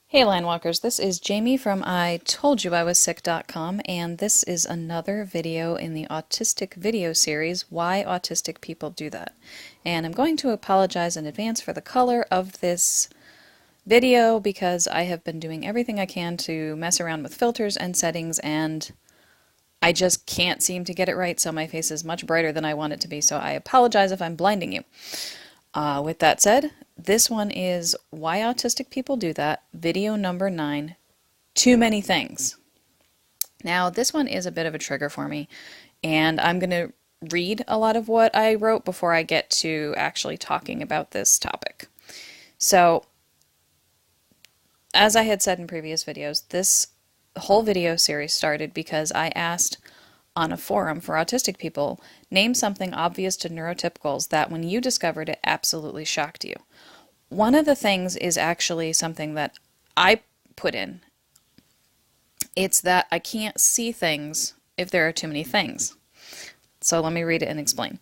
Hey Linewalkers, this is Jamie from IToldYouIWasSick.com, and this is another video in the Autistic video series, Why Autistic People Do That. And I'm going to apologize in advance for the color of this video because I have been doing everything I can to mess around with filters and settings, and I just can't seem to get it right, so my face is much brighter than I want it to be, so I apologize if I'm blinding you. With that said, this one is Why Autistic People Do That, video number 9, Too Many Things. Now, this one is a bit of a trigger for me, and I'm going to read a lot of what I wrote before I get to actually talking about this topic. So, as I had said in previous videos, this whole video series started because I asked on a forum for autistic people, name something obvious to neurotypicals that when you discovered it absolutely shocked you. One of the things is actually something that I put in. It's that I can't see things if there are too many things. So let me read it and explain.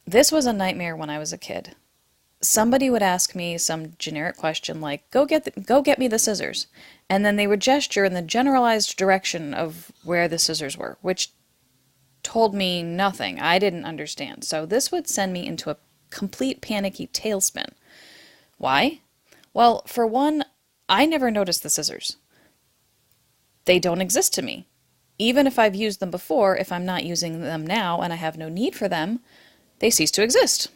This was a nightmare when I was a kid. Somebody would ask me some generic question like, go get me the scissors. And then they would gesture in the generalized direction of where the scissors were, which told me nothing. I didn't understand. So this would send me into a complete panicky tailspin. Why? Well, for one, I never noticed the scissors. They don't exist to me. Even if I've used them before, if I'm not using them now and I have no need for them, they cease to exist.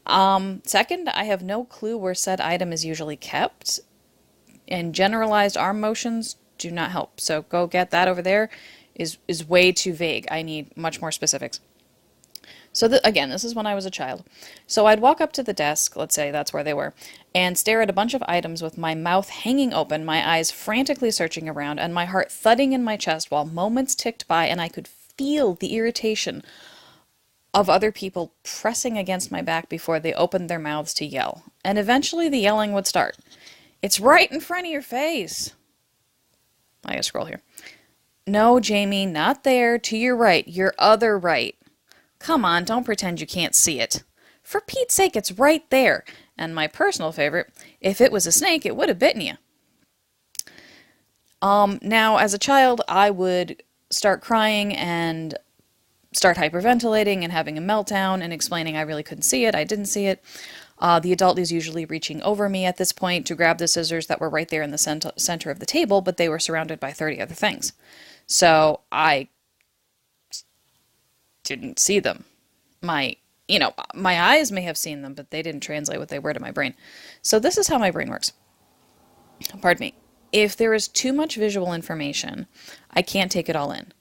Second, I have no clue where said item is usually kept, and generalized arm motions do not help. So go get that over there is way too vague. I need much more specifics. So again, this is when I was a child. So I'd walk up to the desk, let's say that's where they were, and stare at a bunch of items with my mouth hanging open, my eyes frantically searching around, and my heart thudding in my chest while moments ticked by and I could feel the irritation of other people pressing against my back before they opened their mouths to yell. And eventually the yelling would start. It's right in front of your face. I gotta scroll here. No, Jamie, not there. To your right. Your other right. Come on, don't pretend you can't see it. For Pete's sake, it's right there. And my personal favorite, if it was a snake, it would have bitten you. Now, as a child, I would start crying and start hyperventilating and having a meltdown and explaining I really couldn't see it, I didn't see it. The adult is usually reaching over me at this point to grab the scissors that were right there in the center of the table, but they were surrounded by 30 other things. So I didn't see them. My eyes may have seen them, but they didn't translate what they were to my brain. So this is how my brain works. Pardon me. If there is too much visual information, I can't take it all in.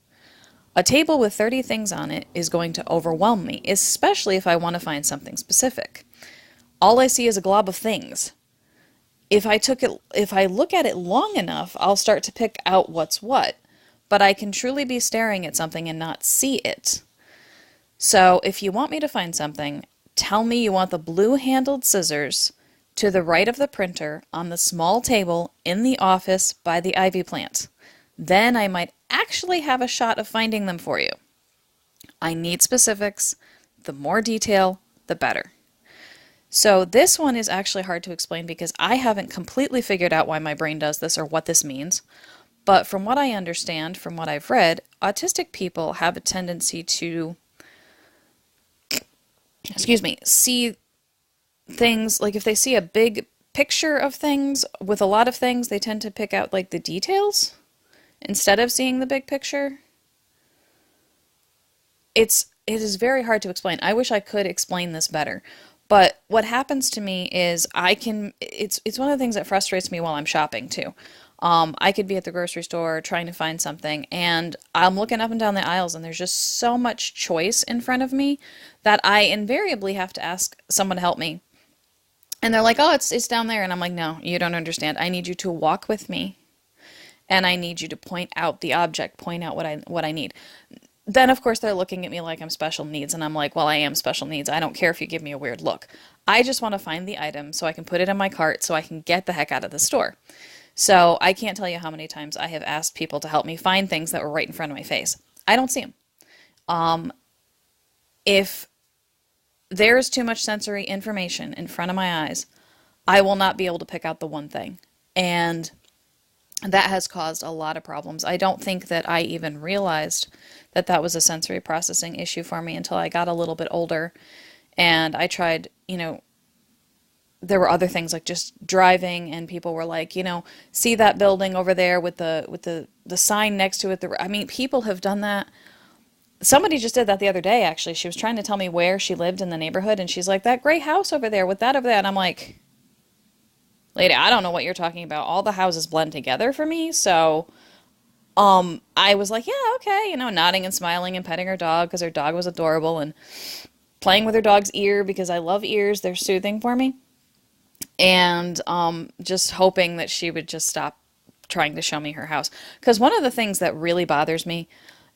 A table with 30 things on it is going to overwhelm me, especially if I want to find something specific. All I see is a glob of things. If I look at it long enough, I'll start to pick out what's what, but I can truly be staring at something and not see it. So if you want me to find something, tell me you want the blue-handled scissors to the right of the printer on the small table in the office by the ivy plant. Then I might actually have a shot of finding them for you. I need specifics. The more detail, the better. So this one is actually hard to explain because I haven't completely figured out why my brain does this or what this means. But from what I understand, from what I've read, autistic people have a tendency to, see things, like if they see a big picture of things with a lot of things, they tend to pick out like the details instead of seeing the big picture. It is very hard to explain. I wish I could explain this better. But what happens to me is it's one of the things that frustrates me while I'm shopping too. I could be at the grocery store trying to find something and I'm looking up and down the aisles and there's just so much choice in front of me that I invariably have to ask someone to help me. And they're like, oh, it's down there. And I'm like, no, you don't understand. I need you to walk with me. And I need you to point out the object, point out what I need. Then, of course, they're looking at me like I'm special needs, and I'm like, well, I am special needs. I don't care if you give me a weird look. I just want to find the item so I can put it in my cart so I can get the heck out of the store. So I can't tell you how many times I have asked people to help me find things that were right in front of my face. I don't see them. If there's too much sensory information in front of my eyes, I will not be able to pick out the one thing. And that has caused a lot of problems. I don't think that I even realized that that was a sensory processing issue for me until I got a little bit older and I tried, there were other things like just driving and people were like, see that building over there with the sign next to it. I mean, people have done that. Somebody just did that the other day, actually. She was trying to tell me where she lived in the neighborhood, and she's like, that gray house over there with that over there. And I'm like, lady, I don't know what you're talking about. All the houses blend together for me. So, I was like, yeah, okay, nodding and smiling and petting her dog because her dog was adorable and playing with her dog's ear because I love ears. They're soothing for me. And just hoping that she would just stop trying to show me her house. Because one of the things that really bothers me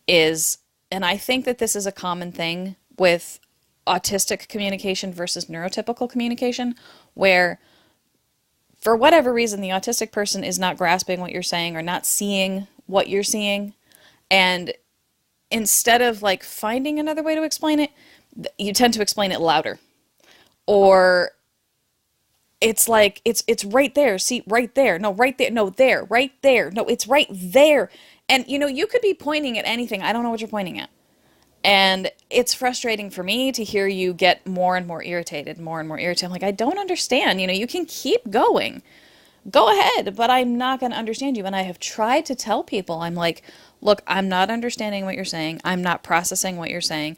is, and I think that this is a common thing with autistic communication versus neurotypical communication, where for whatever reason the autistic person is not grasping what you're saying or not seeing what you're seeing, and instead of like finding another way to explain it, you tend to explain it louder. Or it's like it's right there, see, right there, no, right there, no, there, right there, no, it's right there. And you could be pointing at anything, I don't know what you're pointing at. And it's frustrating for me to hear you get more and more irritated, more and more irritated. I'm like, I don't understand. You can keep going. Go ahead, but I'm not going to understand you. And I have tried to tell people, I'm like, look, I'm not understanding what you're saying. I'm not processing what you're saying.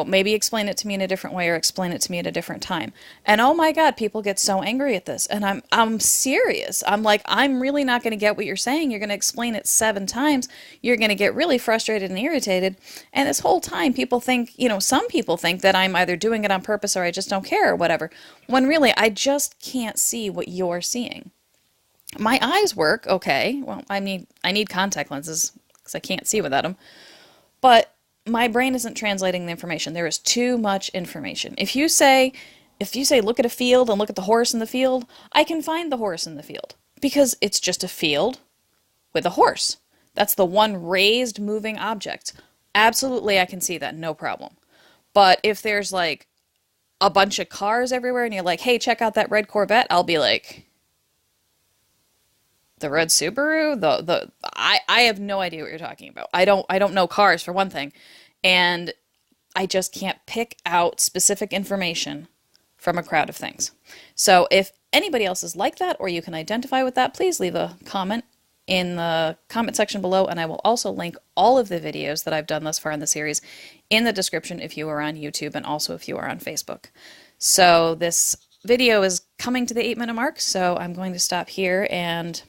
Maybe explain it to me in a different way or explain it to me at a different time. And oh my God, people get so angry at this. And I'm serious. I'm like, I'm really not going to get what you're saying. You're going to explain it 7 times. You're going to get really frustrated and irritated. And this whole time people think, some people think that I'm either doing it on purpose or I just don't care or whatever. When really I just can't see what you're seeing. My eyes work okay. Well, I need contact lenses because I can't see without them. But my brain isn't translating the information. There is too much information. If you say, look at a field and look at the horse in the field, I can find the horse in the field because it's just a field with a horse. That's the one raised moving object. Absolutely, I can see that, no problem. But if there's like a bunch of cars everywhere and you're like, hey, check out that red Corvette, I'll be like, the red Subaru? I have no idea what you're talking about. I don't know cars for one thing. And I just can't pick out specific information from a crowd of things. So if anybody else is like that or you can identify with that, please leave a comment in the comment section below, and I will also link all of the videos that I've done thus far in the series in the description if you are on YouTube and also if you are on Facebook. So this video is coming to the 8-minute mark, so I'm going to stop here, and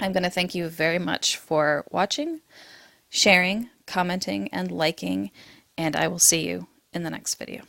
I'm going to thank you very much for watching, sharing, commenting, and liking, and I will see you in the next video.